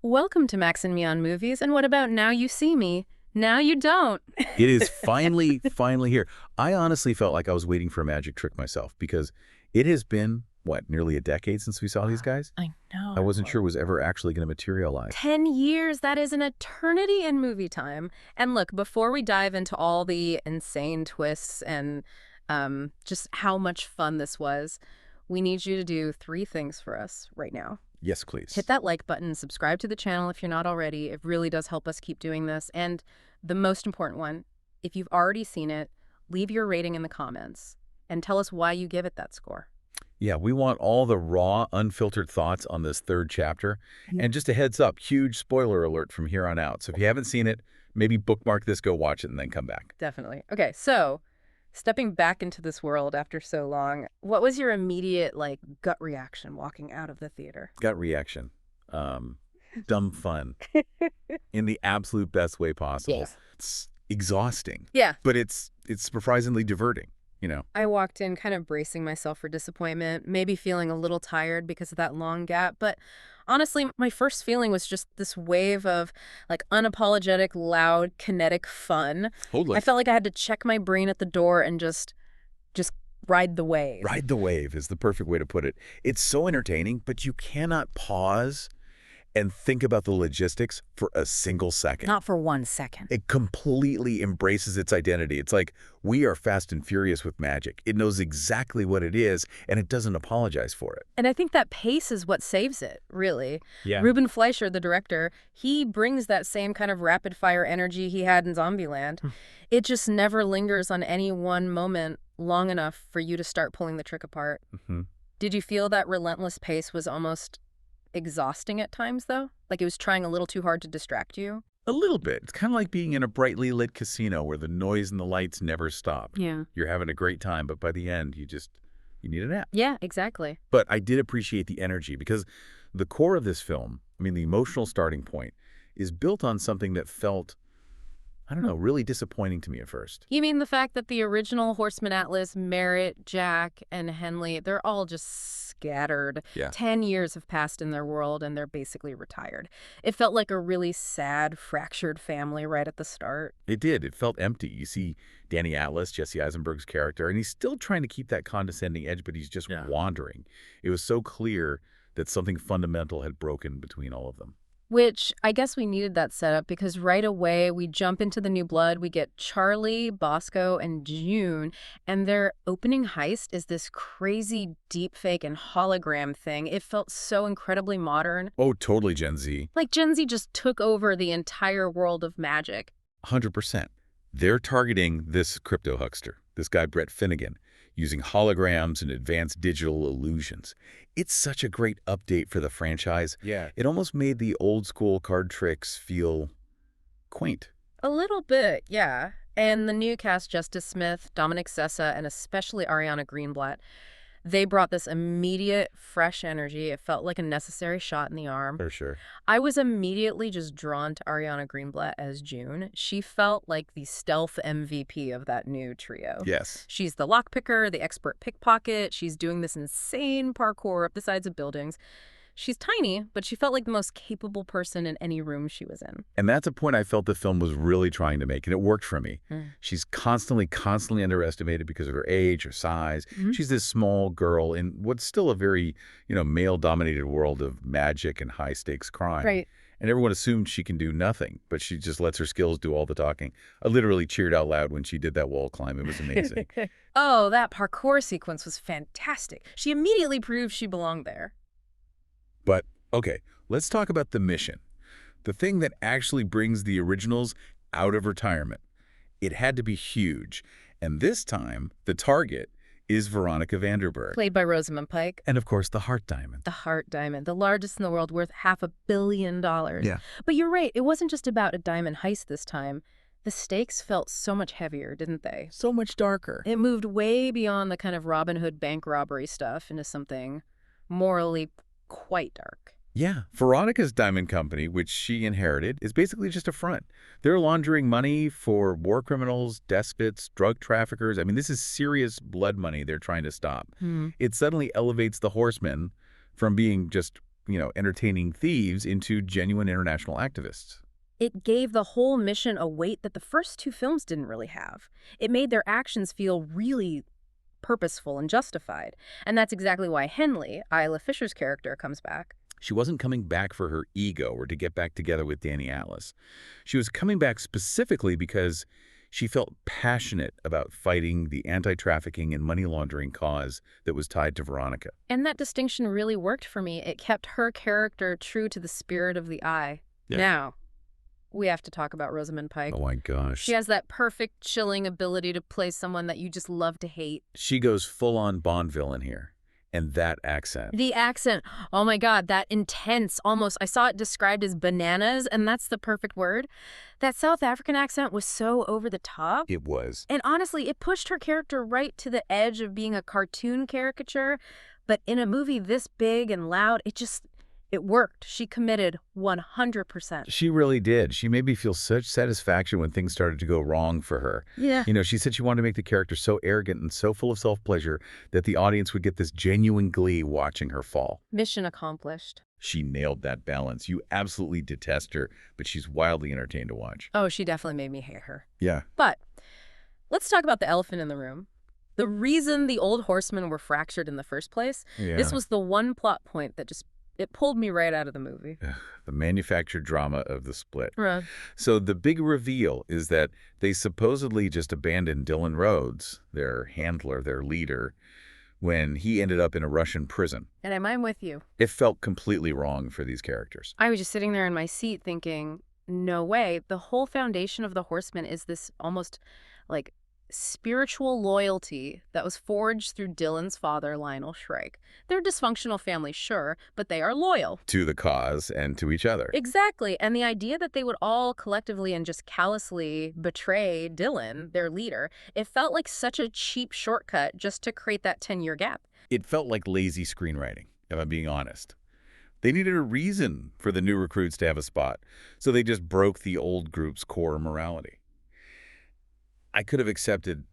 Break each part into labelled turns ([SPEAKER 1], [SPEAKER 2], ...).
[SPEAKER 1] Welcome to Max and Me on Movies, and what about Now You See Me? Now you don't.
[SPEAKER 2] It is finally here. I honestly felt like I was waiting for a magic trick myself because it has been, what, nearly a decade since we saw these guys?
[SPEAKER 1] I know.
[SPEAKER 2] I wasn't sure it was ever actually going to materialize.
[SPEAKER 1] 10 years, that is an eternity in movie time. And look, before we dive into all the insane twists and just how much fun this was, we need you to do 3 things for us right now.
[SPEAKER 2] Yes, please.
[SPEAKER 1] Hit that like button, subscribe to the channel if you're not already. It really does help us keep doing this. And the most important one, if you've already seen it, leave your rating in the comments and tell us why you give it that score.
[SPEAKER 2] Yeah, we want all the raw, unfiltered thoughts on this 3rd chapter. And just a heads up, huge spoiler alert from here on out. So if you haven't seen it, maybe bookmark this, go watch it, and then come back.
[SPEAKER 1] Definitely. Okay, so stepping back into this world after so long, what was your immediate, gut reaction walking out of the theater?
[SPEAKER 2] Gut reaction. Dumb fun. In the absolute best way possible.
[SPEAKER 1] Yeah.
[SPEAKER 2] It's exhausting.
[SPEAKER 1] Yeah.
[SPEAKER 2] But it's surprisingly diverting,
[SPEAKER 1] I walked in kind of bracing myself for disappointment, maybe feeling a little tired because of that long gap. But honestly, my first feeling was just this wave of unapologetic, loud, kinetic fun.
[SPEAKER 2] Totally.
[SPEAKER 1] I felt like I had to check my brain at the door and just ride the wave.
[SPEAKER 2] Ride the wave is the perfect way to put it. It's so entertaining, but you cannot pause and think about the logistics for a single second.
[SPEAKER 1] Not for 1 second.
[SPEAKER 2] It completely embraces its identity. It's like we are fast and furious with magic. It knows exactly what it is, and it doesn't apologize for it.
[SPEAKER 1] And I think that pace is what saves it, really.
[SPEAKER 2] Yeah.
[SPEAKER 1] Ruben Fleischer, the director, he brings that same kind of rapid-fire energy he had in Zombieland. It just never lingers on any one moment long enough for you to start pulling the trick apart. Did you feel that relentless pace was almost exhausting at times, though? Like it was trying a little too hard to distract you?
[SPEAKER 2] A little bit. It's kind of like being in a brightly lit casino where the noise and the lights never stop.
[SPEAKER 1] Yeah.
[SPEAKER 2] You're having a great time, but by the end, you need a nap.
[SPEAKER 1] Yeah, exactly.
[SPEAKER 2] But I did appreciate the energy because the core of this film, the emotional starting point, is built on something that felt, I don't know, really disappointing to me at first.
[SPEAKER 1] You mean the fact that the original Horseman Atlas, Merritt, Jack, and Henley, they're all just scattered.
[SPEAKER 2] Yeah.
[SPEAKER 1] 10 years have passed in their world, and they're basically retired. It felt like a really sad, fractured family right at the start.
[SPEAKER 2] It did. It felt empty. You see Danny Atlas, Jesse Eisenberg's character, and he's still trying to keep that condescending edge, but he's just wandering. It was so clear that something fundamental had broken between all of them.
[SPEAKER 1] Which, I guess we needed that setup because right away we jump into the new blood. We get Charlie, Bosco, and June, and their opening heist is this crazy deepfake and hologram thing. It felt so incredibly modern.
[SPEAKER 2] Oh, totally Gen Z.
[SPEAKER 1] Like Gen Z just took over the entire world of magic.
[SPEAKER 2] 100%. They're targeting this crypto huckster, this guy Brett Finnegan, using holograms and advanced digital illusions. It's such a great update for the franchise. Yeah. It almost made the old school card tricks feel quaint.
[SPEAKER 1] A little bit, yeah. And the new cast, Justice Smith, Dominic Sessa, and especially Ariana Greenblatt, they brought this immediate, fresh energy. It felt like a necessary shot in the arm.
[SPEAKER 2] For sure.
[SPEAKER 1] I was immediately just drawn to Ariana Greenblatt as June. She felt like the stealth MVP of that new trio.
[SPEAKER 2] Yes.
[SPEAKER 1] She's the lockpicker, the expert pickpocket. She's doing this insane parkour up the sides of buildings. She's tiny, but she felt like the most capable person in any room she was in.
[SPEAKER 2] And that's a point I felt the film was really trying to make, and it worked for me. She's constantly underestimated because of her age, her size. She's this small girl in what's still a very, male-dominated world of magic and high-stakes crime.
[SPEAKER 1] Right.
[SPEAKER 2] And everyone assumed she can do nothing, but she just lets her skills do all the talking. I literally cheered out loud when she did that wall climb. It was amazing.
[SPEAKER 1] Oh, that parkour sequence was fantastic. She immediately proved she belonged there.
[SPEAKER 2] But, okay, let's talk about the mission. The thing that actually brings the originals out of retirement. It had to be huge. And this time, the target is Veronica Vanderburg.
[SPEAKER 1] Played by Rosamund Pike.
[SPEAKER 2] And, of course, the Heart Diamond.
[SPEAKER 1] The Heart Diamond, the largest in the world, worth $500 million.
[SPEAKER 2] Yeah.
[SPEAKER 1] But you're right, it wasn't just about a diamond heist this time. The stakes felt so much heavier, didn't they?
[SPEAKER 2] So much darker.
[SPEAKER 1] It moved way beyond the kind of Robin Hood bank robbery stuff into something morally quite dark.
[SPEAKER 2] Yeah. Veronica's diamond company, which she inherited, is basically just a front. They're laundering money for war criminals, despots, drug traffickers. This is serious blood money they're trying to stop. It suddenly elevates the Horsemen from being just entertaining thieves into genuine international activists.
[SPEAKER 1] It gave the whole mission a weight that the first two films didn't really have. It made their actions feel really purposeful and justified. And that's exactly why Henley, Isla Fisher's character, comes back.
[SPEAKER 2] She wasn't coming back for her ego or to get back together with Danny Atlas. She was coming back specifically because she felt passionate about fighting the anti-trafficking and money laundering cause that was tied to Veronica.
[SPEAKER 1] And that distinction really worked for me. It kept her character true to the spirit of the eye. Yeah. Now, we have to talk about Rosamund Pike.
[SPEAKER 2] Oh my gosh.
[SPEAKER 1] She has that perfect, chilling ability to play someone that you just love to hate.
[SPEAKER 2] She goes full-on Bond villain here. And that accent.
[SPEAKER 1] The accent. Oh my God, that intense, almost, I saw it described as bananas, and that's the perfect word. That South African accent was so over the top.
[SPEAKER 2] It was.
[SPEAKER 1] And honestly, it pushed her character right to the edge of being a cartoon caricature. But in a movie this big and loud, it worked. She committed 100%.
[SPEAKER 2] She really did. She made me feel such satisfaction when things started to go wrong for her.
[SPEAKER 1] Yeah.
[SPEAKER 2] She said she wanted to make the character so arrogant and so full of self-pleasure that the audience would get this genuine glee watching her fall.
[SPEAKER 1] Mission accomplished.
[SPEAKER 2] She nailed that balance. You absolutely detest her, but she's wildly entertained to watch.
[SPEAKER 1] Oh, she definitely made me hate her.
[SPEAKER 2] Yeah.
[SPEAKER 1] But let's talk about the elephant in the room. The reason the old horsemen were fractured in the first place, this was the one plot point that it pulled me right out of the movie.
[SPEAKER 2] The manufactured drama of the split.
[SPEAKER 1] Right.
[SPEAKER 2] So the big reveal is that they supposedly just abandoned Dylan Rhodes, their handler, their leader, when he ended up in a Russian prison.
[SPEAKER 1] And I'm with you.
[SPEAKER 2] It felt completely wrong for these characters.
[SPEAKER 1] I was just sitting there in my seat thinking, no way. The whole foundation of the Horsemen is this almost like spiritual loyalty that was forged through Dylan's father, Lionel Shrike. They're a dysfunctional family, sure, but they are loyal.
[SPEAKER 2] To the cause and to each other.
[SPEAKER 1] Exactly. And the idea that they would all collectively and just callously betray Dylan, their leader, it felt like such a cheap shortcut just to create that 10-year gap.
[SPEAKER 2] It felt like lazy screenwriting, if I'm being honest. They needed a reason for the new recruits to have a spot, so they just broke the old group's core morality. I could have accepted,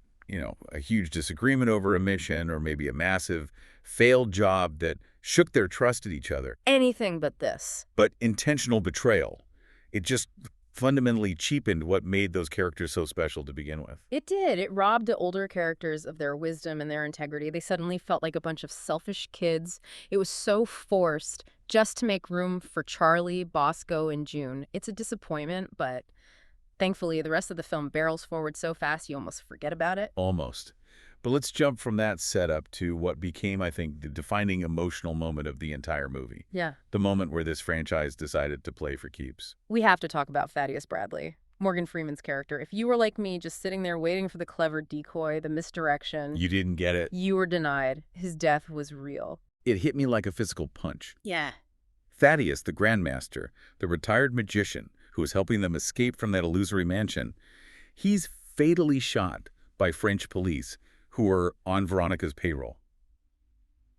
[SPEAKER 2] a huge disagreement over a mission or maybe a massive failed job that shook their trust in each other.
[SPEAKER 1] Anything but this.
[SPEAKER 2] But intentional betrayal. It just fundamentally cheapened what made those characters so special to begin with.
[SPEAKER 1] It did. It robbed the older characters of their wisdom and their integrity. They suddenly felt like a bunch of selfish kids. It was so forced just to make room for Charlie, Bosco, and June. It's a disappointment, but thankfully, the rest of the film barrels forward so fast you almost forget about it.
[SPEAKER 2] Almost. But let's jump from that setup to what became, I think, the defining emotional moment of the entire movie.
[SPEAKER 1] Yeah.
[SPEAKER 2] The moment where this franchise decided to play for keeps.
[SPEAKER 1] We have to talk about Thaddeus Bradley, Morgan Freeman's character. If you were like me, just sitting there waiting for the clever decoy, the misdirection.
[SPEAKER 2] You didn't get it.
[SPEAKER 1] You were denied. His death was real.
[SPEAKER 2] It hit me like a physical punch.
[SPEAKER 1] Yeah.
[SPEAKER 2] Thaddeus, the Grandmaster, the retired magician who was helping them escape from that illusory mansion, he's fatally shot by French police who were on Veronica's payroll.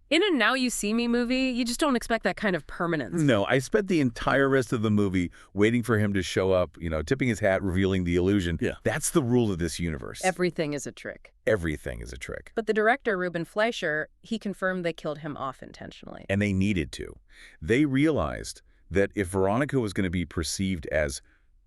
[SPEAKER 1] In a Now You See Me movie, you just don't expect that kind of permanence.
[SPEAKER 2] No, I spent the entire rest of the movie waiting for him to show up, tipping his hat, revealing the illusion. Yeah. That's the rule of this universe.
[SPEAKER 1] Everything is a trick.
[SPEAKER 2] Everything is a trick.
[SPEAKER 1] But the director, Ruben Fleischer, he confirmed they killed him off intentionally.
[SPEAKER 2] And they needed to. They realized that if Veronica was going to be perceived as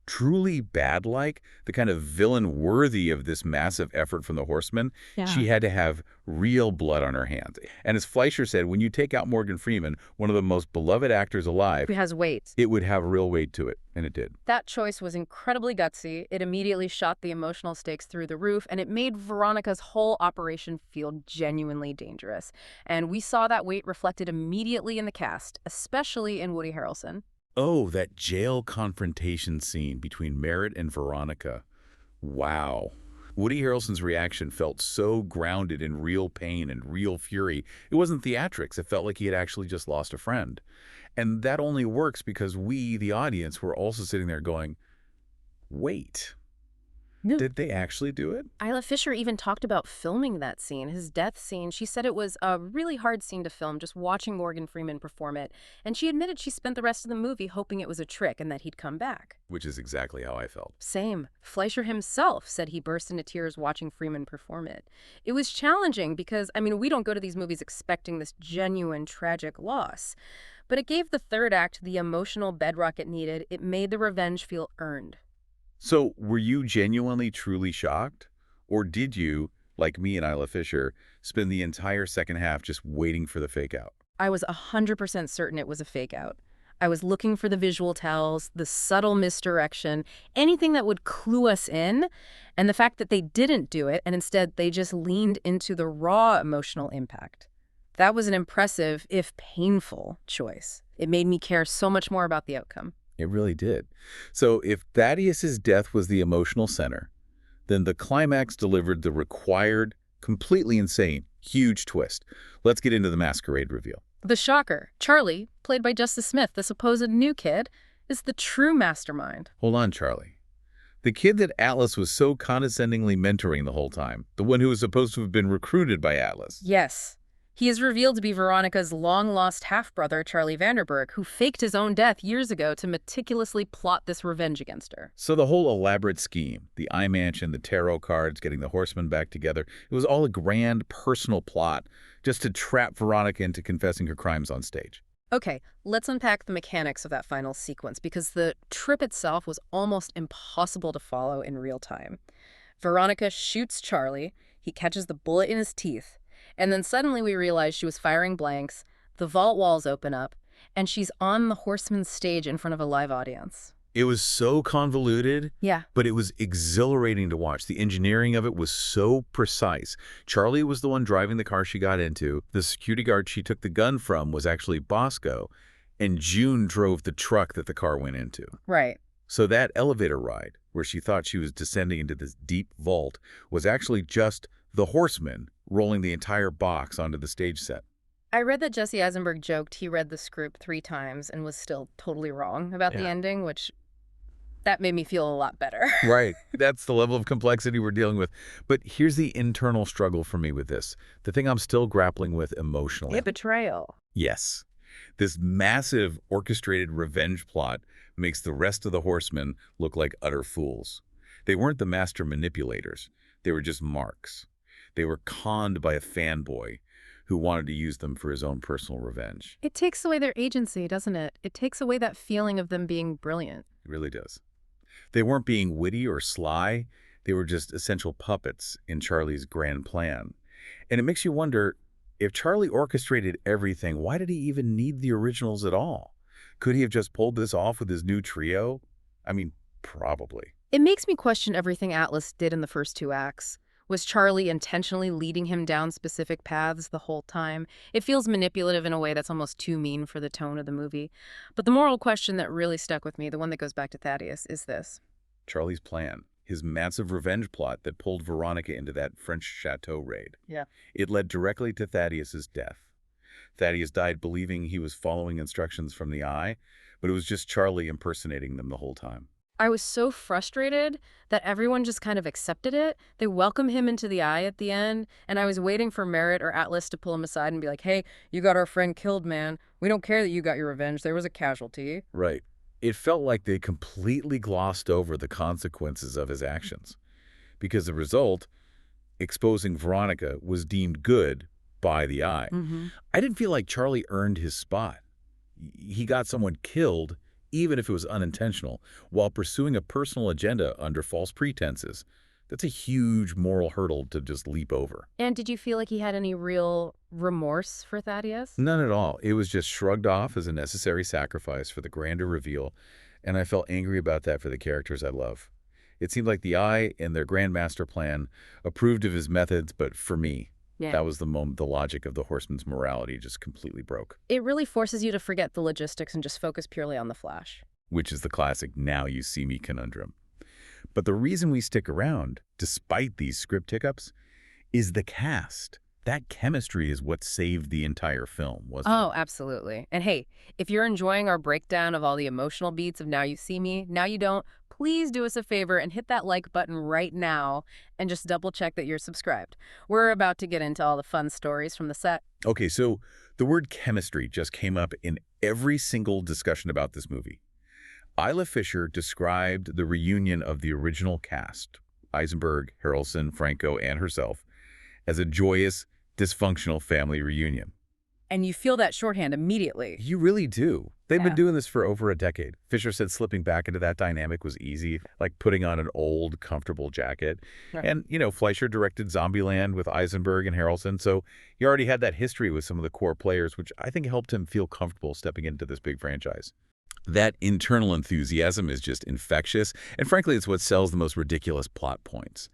[SPEAKER 2] truly bad-like, the kind of villain worthy of this massive effort from the Horsemen, she had to have real blood on her hands. And as Fleischer said, when you take out Morgan Freeman, one of the most beloved actors alive,
[SPEAKER 1] who has weight,
[SPEAKER 2] it would have real weight to it, and it did.
[SPEAKER 1] That choice was incredibly gutsy. It immediately shot the emotional stakes through the roof, and it made Veronica's whole operation feel genuinely dangerous. And we saw that weight reflected immediately in the cast, especially in Woody Harrelson.
[SPEAKER 2] Oh, that jail confrontation scene between Merritt and Veronica. Wow. Woody Harrelson's reaction felt so grounded in real pain and real fury. It wasn't theatrics. It felt like he had actually just lost a friend. And that only works because we, the audience, were also sitting there going, wait. No. Did they actually do it?
[SPEAKER 1] Isla Fisher even talked about filming that scene, his death scene. She said it was a really hard scene to film, just watching Morgan Freeman perform it. And she admitted she spent the rest of the movie hoping it was a trick and that he'd come back.
[SPEAKER 2] Which is exactly how I felt.
[SPEAKER 1] Same. Fleischer himself said he burst into tears watching Freeman perform it. It was challenging because, we don't go to these movies expecting this genuine, tragic loss. But it gave the third act the emotional bedrock it needed. It made the revenge feel earned.
[SPEAKER 2] So were you genuinely, truly shocked? Or did you, like me and Isla Fisher, spend the entire second half just waiting for the fake out?
[SPEAKER 1] I was 100% certain it was a fake out. I was looking for the visual tells, the subtle misdirection, anything that would clue us in. And the fact that they didn't do it, and instead they just leaned into the raw emotional impact. That was an impressive, if painful, choice. It made me care so much more about the outcome.
[SPEAKER 2] It really did. So if Thaddeus's death was the emotional center, then the climax delivered the required, completely insane, huge twist. Let's get into the masquerade reveal.
[SPEAKER 1] The shocker, Charlie, played by Justice Smith, the supposed new kid, is the true mastermind.
[SPEAKER 2] Hold on, Charlie. The kid that Atlas was so condescendingly mentoring the whole time, the one who was supposed to have been recruited by Atlas.
[SPEAKER 1] Yes. He is revealed to be Veronica's long-lost half-brother, Charlie Vanderberg, who faked his own death years ago to meticulously plot this revenge against her.
[SPEAKER 2] So the whole elaborate scheme, the eye mansion, the tarot cards, getting the horsemen back together, it was all a grand personal plot just to trap Veronica into confessing her crimes on stage.
[SPEAKER 1] Okay, let's unpack the mechanics of that final sequence, because the trip itself was almost impossible to follow in real time. Veronica shoots Charlie, he catches the bullet in his teeth, and then suddenly we realize she was firing blanks, the vault walls open up, and she's on the Horseman's stage in front of a live audience.
[SPEAKER 2] It was so convoluted,
[SPEAKER 1] Yeah.
[SPEAKER 2] but it was exhilarating to watch. The engineering of it was so precise. Charlie was the one driving the car she got into. The security guard she took the gun from was actually Bosco, and June drove the truck that the car went into.
[SPEAKER 1] Right.
[SPEAKER 2] So that elevator ride, where she thought she was descending into this deep vault, was actually just the horseman rolling the entire box onto the stage set.
[SPEAKER 1] I read that Jesse Eisenberg joked he read the script 3 times and was still totally wrong about the ending, which that made me feel a lot better.
[SPEAKER 2] Right. That's the level of complexity we're dealing with. But here's the internal struggle for me with this. The thing I'm still grappling with emotionally.
[SPEAKER 1] Betrayal.
[SPEAKER 2] Yes. This massive orchestrated revenge plot makes the rest of the horsemen look like utter fools. They weren't the master manipulators. They were just marks. They were conned by a fanboy who wanted to use them for his own personal revenge.
[SPEAKER 1] It takes away their agency, doesn't it? It takes away that feeling of them being brilliant.
[SPEAKER 2] It really does. They weren't being witty or sly. They were just essential puppets in Charlie's grand plan. And it makes you wonder, if Charlie orchestrated everything, why did he even need the originals at all? Could he have just pulled this off with his new trio? I mean, probably.
[SPEAKER 1] It makes me question everything Atlas did in the first 2 acts. Was Charlie intentionally leading him down specific paths the whole time? It feels manipulative in a way that's almost too mean for the tone of the movie. But the moral question that really stuck with me, the one that goes back to Thaddeus, is this.
[SPEAKER 2] Charlie's plan, his massive revenge plot that pulled Veronica into that French chateau raid.
[SPEAKER 1] Yeah.
[SPEAKER 2] It led directly to Thaddeus's death. Thaddeus died believing he was following instructions from the Eye, but it was just Charlie impersonating them the whole time.
[SPEAKER 1] I was so frustrated that everyone just kind of accepted it. They welcomed him into the Eye at the end, and I was waiting for Merritt or Atlas to pull him aside and be like, hey, you got our friend killed, man. We don't care that you got your revenge. There was a casualty.
[SPEAKER 2] Right. It felt like they completely glossed over the consequences of his actions, because the result, exposing Veronica, was deemed good by the Eye. I didn't feel like Charlie earned his spot. He got someone killed, even if it was unintentional, while pursuing a personal agenda under false pretenses. That's a huge moral hurdle to just leap over.
[SPEAKER 1] And did you feel like he had any real remorse for Thaddeus?
[SPEAKER 2] None at all. It was just shrugged off as a necessary sacrifice for the grander reveal, and I felt angry about that for the characters I love. It seemed like the Eye and their grand master plan approved of his methods, but for me, that was the moment the logic of the horseman's morality just completely broke.
[SPEAKER 1] It really forces you to forget the logistics and just focus purely on the flash.
[SPEAKER 2] Which is the classic now you see me conundrum. But the reason we stick around, despite these script hiccups, is the cast. That chemistry is what saved the entire film, wasn't it?
[SPEAKER 1] Oh, absolutely. And hey, if you're enjoying our breakdown of all the emotional beats of Now You See Me, Now You Don't, please do us a favor and hit that like button right now and just double check that you're subscribed. We're about to get into all the fun stories from the set.
[SPEAKER 2] Okay, so the word chemistry just came up in every single discussion about this movie. Isla Fisher described the reunion of the original cast, Eisenberg, Harrelson, Franco, and herself, as a joyous, dysfunctional family reunion.
[SPEAKER 1] And you feel that shorthand immediately.
[SPEAKER 2] You really do. They've been
[SPEAKER 1] Yeah.
[SPEAKER 2] doing this for over a decade. Fisher said slipping back into that dynamic was easy, like putting on an old, comfortable jacket.
[SPEAKER 1] Right.
[SPEAKER 2] And, Fleischer directed Zombieland with Eisenberg and Harrelson, so he already had that history with some of the core players, which I think helped him feel comfortable stepping into this big franchise. That internal enthusiasm is just infectious, and frankly, it's what sells the most ridiculous plot points.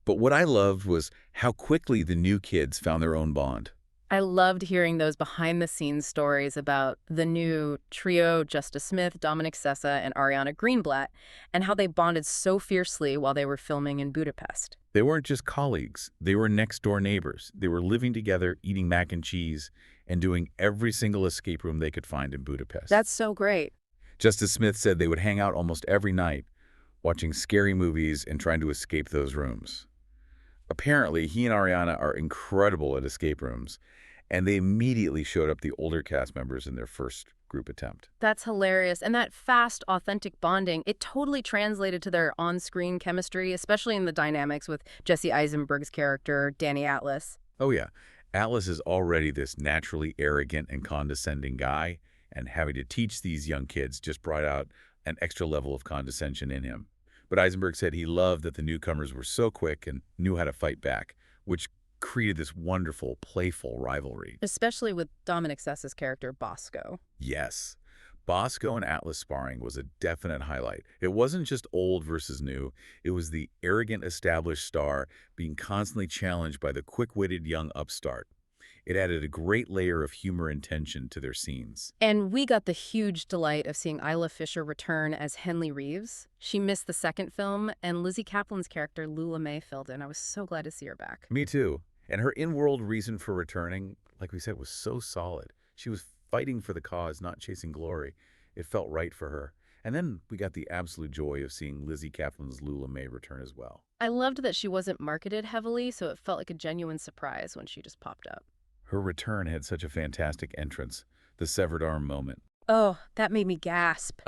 [SPEAKER 2] But what I loved was how quickly the new kids found their own bond.
[SPEAKER 1] I loved hearing those behind-the-scenes stories about the new trio, Justice Smith, Dominic Sessa, and Ariana Greenblatt, and how they bonded so fiercely while they were filming in Budapest.
[SPEAKER 2] They weren't just colleagues. They were next-door neighbors. They were living together, eating mac and cheese, and doing every single escape room they could find in Budapest.
[SPEAKER 1] That's so great.
[SPEAKER 2] Justice Smith said they would hang out almost every night, watching scary movies and trying to escape those rooms. Apparently, he and Ariana are incredible at escape rooms, and they immediately showed up the older cast members in their first group attempt.
[SPEAKER 1] That's hilarious. And that fast, authentic bonding, it totally translated to their on-screen chemistry, especially in the dynamics with Jesse Eisenberg's character, Danny Atlas.
[SPEAKER 2] Oh yeah, Atlas is already this naturally arrogant and condescending guy, and having to teach these young kids just brought out an extra level of condescension in him. But Eisenberg said he loved that the newcomers were so quick and knew how to fight back, which created this wonderful, playful rivalry.
[SPEAKER 1] Especially with Dominic Sessa's character, Bosco.
[SPEAKER 2] Yes, Bosco and Atlas sparring was a definite highlight. It wasn't just old versus new. It was the arrogant established star being constantly challenged by the quick-witted young upstart. It added a great layer of humor and tension to their scenes.
[SPEAKER 1] And we got the huge delight of seeing Isla Fisher return as Henley Reeves. She missed the second film, and Lizzie Kaplan's character, Lula May, filled in. I was so glad to see her back.
[SPEAKER 2] Me too. And her in-world reason for returning, like we said, was so solid. She was fighting for the cause, not chasing glory. It felt right for her. And then we got the absolute joy of seeing Lizzie Kaplan's Lula May return as well.
[SPEAKER 1] I loved that she wasn't marketed heavily, so it felt like a genuine surprise when she just popped up.
[SPEAKER 2] Her return had such a fantastic entrance, the severed arm moment.
[SPEAKER 1] Oh, that made me gasp.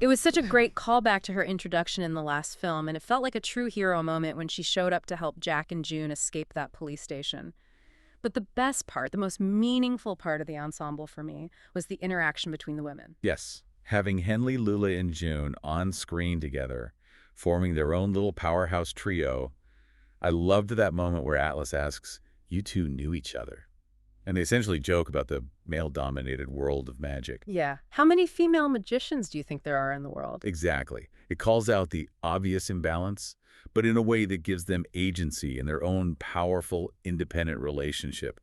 [SPEAKER 1] It was such a great callback to her introduction in the last film, and it felt like a true hero moment when she showed up to help Jack and June escape that police station. But the best part, the most meaningful part of the ensemble for me, was the interaction between the women.
[SPEAKER 2] Yes, having Henley, Lula, and June on screen together, forming their own little powerhouse trio. I loved that moment where Atlas asks, "You two knew each other?" And they essentially joke about the male-dominated world of magic.
[SPEAKER 1] Yeah. How many female magicians do you think there are in the world?
[SPEAKER 2] Exactly. It calls out the obvious imbalance, but in a way that gives them agency in their own powerful, independent relationship.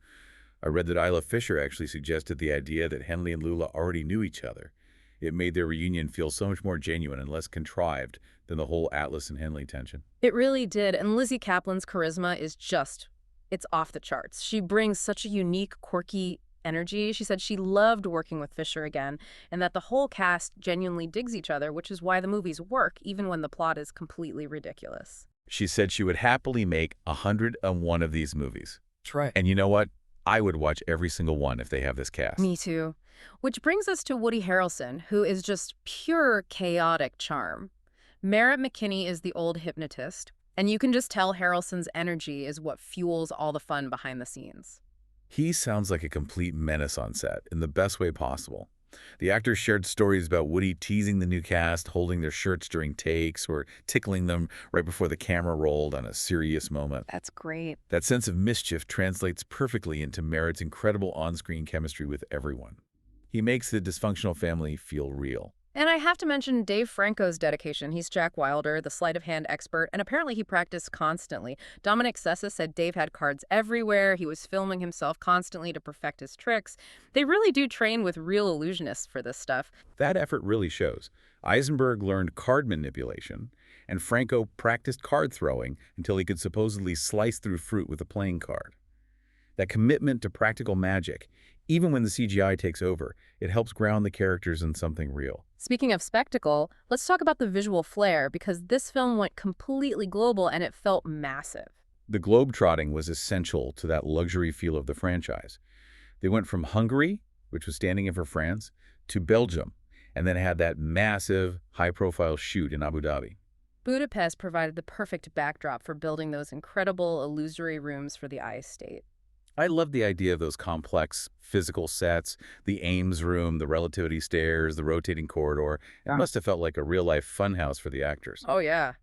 [SPEAKER 2] I read that Isla Fisher actually suggested the idea that Henley and Lula already knew each other. It made their reunion feel so much more genuine and less contrived than the whole Atlas and Henley tension.
[SPEAKER 1] It really did, and Lizzie Kaplan's charisma is it's off the charts. She brings such a unique, quirky energy. She said she loved working with Fisher again, and that the whole cast genuinely digs each other, which is why the movies work, even when the plot is completely ridiculous.
[SPEAKER 2] She said she would happily make 101 of these movies.
[SPEAKER 3] That's right.
[SPEAKER 2] And you know what? I would watch every single one if they have this cast.
[SPEAKER 1] Me too. Which brings us to Woody Harrelson, who is just pure chaotic charm. Merritt McKinney is the old hypnotist, and you can just tell Harrelson's energy is what fuels all the fun behind the scenes.
[SPEAKER 2] He sounds like a complete menace on set in the best way possible. The actors shared stories about Woody teasing the new cast, holding their shirts during takes, or tickling them right before the camera rolled on a serious moment.
[SPEAKER 1] That's great.
[SPEAKER 2] That sense of mischief translates perfectly into Merritt's incredible on-screen chemistry with everyone. He makes the dysfunctional family feel real.
[SPEAKER 1] And I have to mention Dave Franco's dedication. He's Jack Wilder, the sleight-of-hand expert, and apparently he practiced constantly. Dominic Sessa said Dave had cards everywhere. He was filming himself constantly to perfect his tricks. They really do train with real illusionists for this stuff.
[SPEAKER 2] That effort really shows. Eisenberg learned card manipulation, and Franco practiced card throwing until he could supposedly slice through fruit with a playing card. That commitment to practical magic, even when the CGI takes over, it helps ground the characters in something real.
[SPEAKER 1] Speaking of spectacle, let's talk about the visual flair, because this film went completely global and it felt massive.
[SPEAKER 2] The globetrotting was essential to that luxury feel of the franchise. They went from Hungary, which was standing in for France, to Belgium, and then had that massive, high-profile shoot in Abu Dhabi.
[SPEAKER 1] Budapest provided the perfect backdrop for building those incredible illusory rooms for the Ice State.
[SPEAKER 2] I love the idea of those complex physical sets, the Ames room, the relativity stairs, the rotating corridor. It must have felt like a real-life funhouse for the actors.
[SPEAKER 1] Oh, yeah.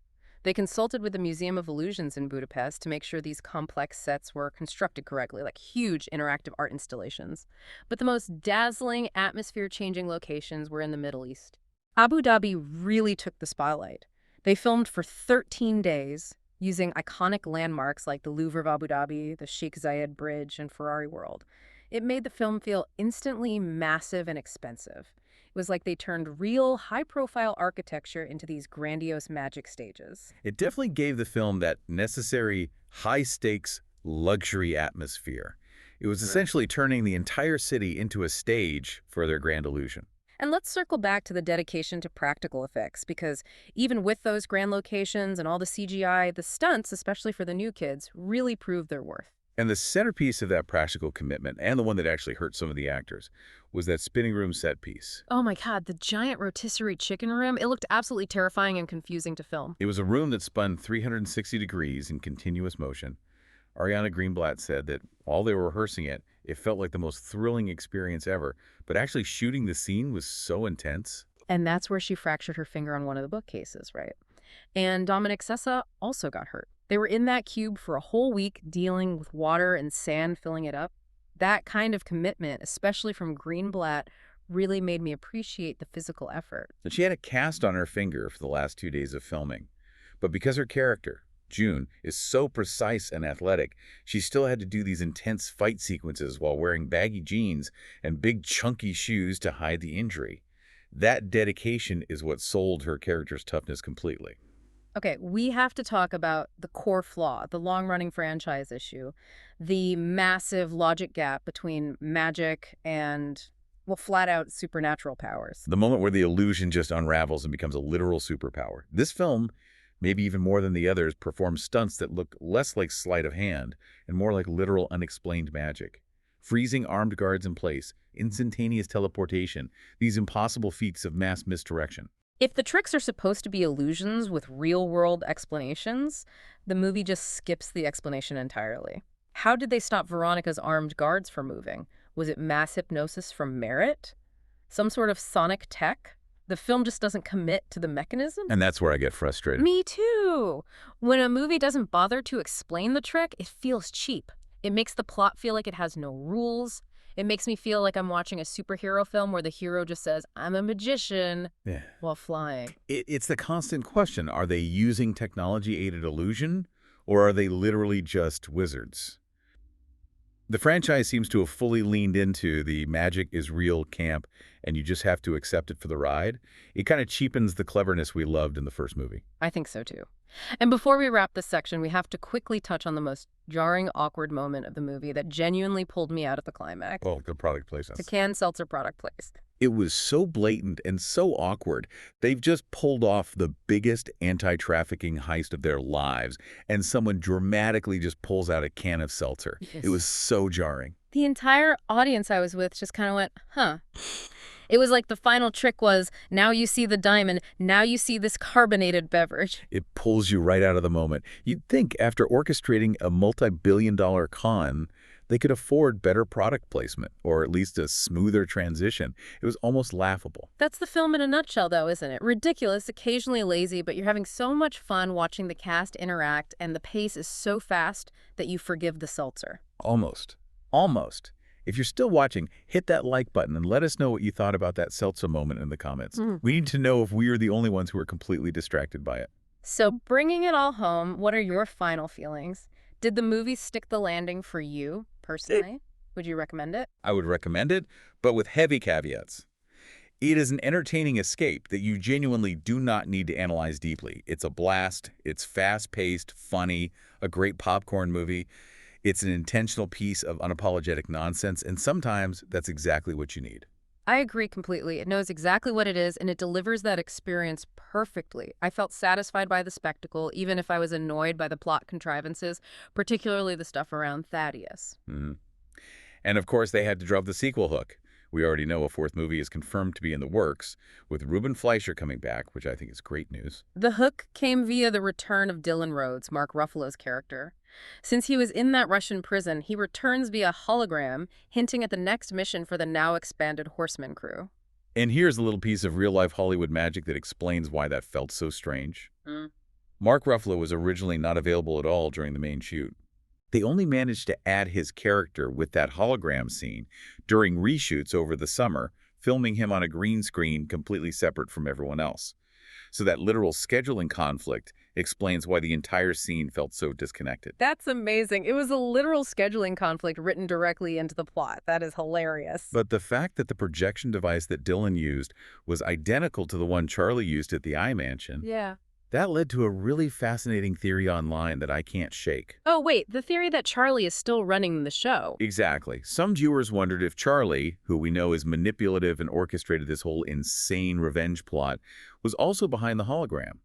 [SPEAKER 1] They consulted with the Museum of Illusions in Budapest to make sure these complex sets were constructed correctly, like huge interactive art installations. But the most dazzling, atmosphere-changing locations were in the Middle East. Abu Dhabi really took the spotlight. They filmed for 13 days using iconic landmarks like the Louvre of Abu Dhabi, the Sheikh Zayed Bridge, and Ferrari World. It made the film feel instantly massive and expensive. It was like they turned real, high-profile architecture into these grandiose magic stages.
[SPEAKER 2] It definitely gave the film that necessary high-stakes luxury atmosphere. It was essentially turning the entire city into a stage for their grand illusion.
[SPEAKER 1] And let's circle back to the dedication to practical effects, because even with those grand locations and all the CGI, the stunts, especially for the new kids, really proved their worth.
[SPEAKER 2] And the centerpiece of that practical commitment, and the one that actually hurt some of the actors, was that spinning room set piece.
[SPEAKER 1] Oh my God, the giant rotisserie chicken room, it looked absolutely terrifying and confusing to film.
[SPEAKER 2] It was a room that spun 360 degrees in continuous motion. Ariana Greenblatt said that while they were rehearsing it, it felt like the most thrilling experience ever, but actually shooting the scene was so intense.
[SPEAKER 1] And that's where she fractured her finger on one of the bookcases, right? And Dominic Sessa also got hurt. They were in that cube for a whole week dealing with water and sand filling it up. That kind of commitment, especially from Greenblatt, really made me appreciate the physical effort.
[SPEAKER 2] And she had a cast on her finger for the last 2 days of filming. But because her character, June, is so precise and athletic, she still had to do these intense fight sequences while wearing baggy jeans and big chunky shoes to hide the injury. That dedication is what sold her character's toughness completely.
[SPEAKER 1] Okay, we have to talk about the core flaw, the long-running franchise issue, the massive logic gap between magic and, well, flat-out supernatural powers.
[SPEAKER 2] The moment where the illusion just unravels and becomes a literal superpower. This film, maybe even more than the others, performs stunts that look less like sleight of hand and more like literal unexplained magic. Freezing armed guards in place, instantaneous teleportation, these impossible feats of mass misdirection.
[SPEAKER 1] If the tricks are supposed to be illusions with real-world explanations, the movie just skips the explanation entirely. How did they stop Veronica's armed guards from moving? Was it mass hypnosis from Merit? Some sort of sonic tech? The film just doesn't commit to the mechanism?
[SPEAKER 2] And that's where I get frustrated.
[SPEAKER 1] Me too. When a movie doesn't bother to explain the trick, it feels cheap. It makes the plot feel like it has no rules. It makes me feel like I'm watching a superhero film where the hero just says, "I'm a magician," while flying.
[SPEAKER 2] It's the constant question. Are they using technology-aided illusion, or are they literally just wizards? The franchise seems to have fully leaned into the magic is real camp, and you just have to accept it for the ride. It kind of cheapens the cleverness we loved in the first movie.
[SPEAKER 1] I think so too. And before we wrap this section, we have to quickly touch on the most jarring, awkward moment of the movie that genuinely pulled me out at the climax.
[SPEAKER 2] Well, the product placement.
[SPEAKER 1] The canned seltzer product placement.
[SPEAKER 2] It was so blatant and so awkward. They've just pulled off the biggest anti-trafficking heist of their lives, and someone dramatically just pulls out a can of seltzer.
[SPEAKER 1] Yes.
[SPEAKER 2] It was so jarring.
[SPEAKER 1] The entire audience I was with just kind of went, huh. It was like the final trick was, now you see the diamond, now you see this carbonated beverage.
[SPEAKER 2] It pulls you right out of the moment. You'd think after orchestrating a multi-billion-dollar con, they could afford better product placement, or at least a smoother transition. It was almost laughable.
[SPEAKER 1] That's the film in a nutshell, though, isn't it? Ridiculous, occasionally lazy, but you're having so much fun watching the cast interact, and the pace is so fast that you forgive the seltzer.
[SPEAKER 2] Almost. Almost. If you're still watching, hit that like button and let us know what you thought about that seltzer moment in the comments. We need to know if we are the only ones who are completely distracted by it.
[SPEAKER 1] So bringing it all home, what are your final feelings? Did the movie stick the landing for you, personally? Would you recommend it?
[SPEAKER 2] I would recommend it, but with heavy caveats. It is an entertaining escape that you genuinely do not need to analyze deeply. It's a blast, it's fast-paced, funny, a great popcorn movie. It's an intentional piece of unapologetic nonsense, and sometimes that's exactly what you need.
[SPEAKER 1] I agree completely. It knows exactly what it is, and it delivers that experience perfectly. I felt satisfied by the spectacle, even if I was annoyed by the plot contrivances, particularly the stuff around Thaddeus.
[SPEAKER 2] And of course, they had to drop the sequel hook. We already know a fourth movie is confirmed to be in the works, with Ruben Fleischer coming back, which I think is great news.
[SPEAKER 1] The hook came via the return of Dylan Rhodes, Mark Ruffalo's character. Since he was in that Russian prison, he returns via hologram, hinting at the next mission for the now expanded Horseman crew.
[SPEAKER 2] And here's a little piece of real-life Hollywood magic that explains why that felt so strange.
[SPEAKER 1] Mm.
[SPEAKER 2] Mark Ruffalo was originally not available at all during the main shoot. They only managed to add his character with that hologram scene during reshoots over the summer, filming him on a green screen completely separate from everyone else. So that literal scheduling conflict explains why the entire scene felt so disconnected.
[SPEAKER 1] That's amazing. It was a literal scheduling conflict written directly into the plot. That is hilarious.
[SPEAKER 2] But the fact that the projection device that Dylan used was identical to the one Charlie used at the I Mansion,
[SPEAKER 1] Yeah.
[SPEAKER 2] that led to a really fascinating theory online that I can't shake.
[SPEAKER 1] Oh, wait, the theory that Charlie is still running the show.
[SPEAKER 2] Exactly. Some viewers wondered if Charlie, who we know is manipulative and orchestrated this whole insane revenge plot, was also behind the hologram.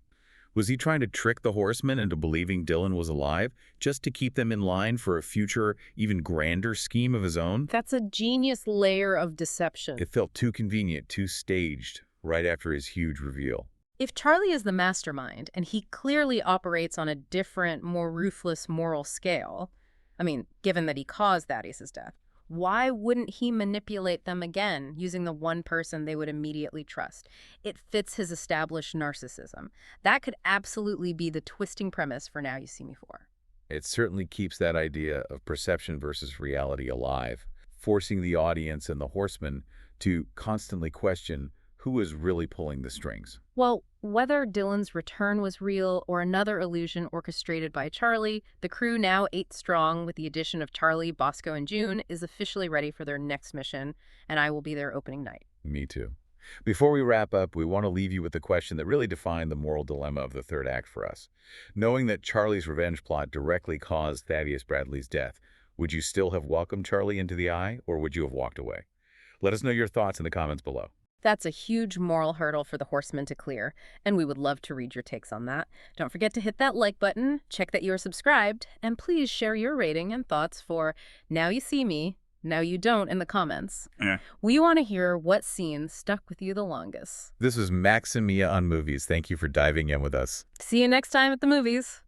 [SPEAKER 2] Was he trying to trick the Horsemen into believing Dylan was alive, just to keep them in line for a future, even grander scheme of his own?
[SPEAKER 1] That's a genius layer of deception.
[SPEAKER 2] It felt too convenient, too staged, right after his huge reveal.
[SPEAKER 1] If Charlie is the mastermind, and he clearly operates on a different, more ruthless moral scale, I mean, given that he caused Thaddeus' death, why wouldn't he manipulate them again using the one person they would immediately trust? It fits his established narcissism. That could absolutely be the twisting premise for Now You See Me 4.
[SPEAKER 2] It certainly keeps that idea of perception versus reality alive, forcing the audience and the Horsemen to constantly question who is really pulling the strings.
[SPEAKER 1] Well, whether Dylan's return was real or another illusion orchestrated by Charlie, the crew, now 8 strong with the addition of Charlie, Bosco, and June, is officially ready for their next mission, and I will be there opening night.
[SPEAKER 2] Me too. Before we wrap up, we want to leave you with the question that really defined the moral dilemma of the third act for us. Knowing that Charlie's revenge plot directly caused Thaddeus Bradley's death, would you still have welcomed Charlie into the eye, or would you have walked away? Let us know your thoughts in the comments below.
[SPEAKER 1] That's a huge moral hurdle for the Horsemen to clear, and we would love to read your takes on that. Don't forget to hit that like button, check that you are subscribed, and please share your rating and thoughts for Now You See Me, Now You Don't in the comments. We want to hear what scene stuck with you the longest.
[SPEAKER 2] This was Max and Mia on Movies. Thank you for diving in with us.
[SPEAKER 1] See you next time at the movies.